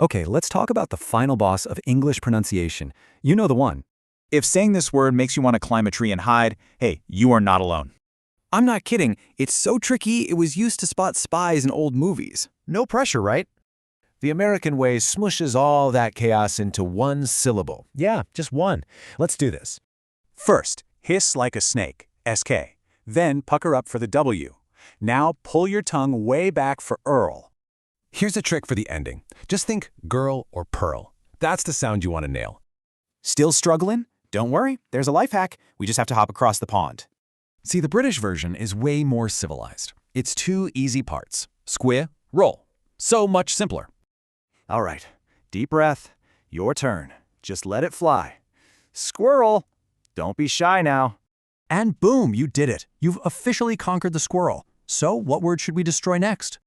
Okay, let's talk about the final boss of English pronunciation. You know the one. If saying this word makes you want to climb a tree and hide, hey, you are not alone. I'm not kidding. It's so tricky it was used to spot spies in old movies. No pressure, right? The American way smushes all that chaos into one syllable. Yeah, just one. Let's do this. First, hiss like a snake, SK. Then pucker up for the W. Now pull your tongue way back for Earl. Here's a trick for the ending. Just think girl or pearl. That's the sound you want to nail. Still struggling? Don't worry, there's a life hack. We just have to hop across the pond. See, the British version is way more civilized. It's two easy parts. Square, roll. So much simpler. All right, deep breath. Your turn. Just let it fly. Squirrel! Don't be shy now. And boom, you did it. You've officially conquered the squirrel. So what word should we destroy next?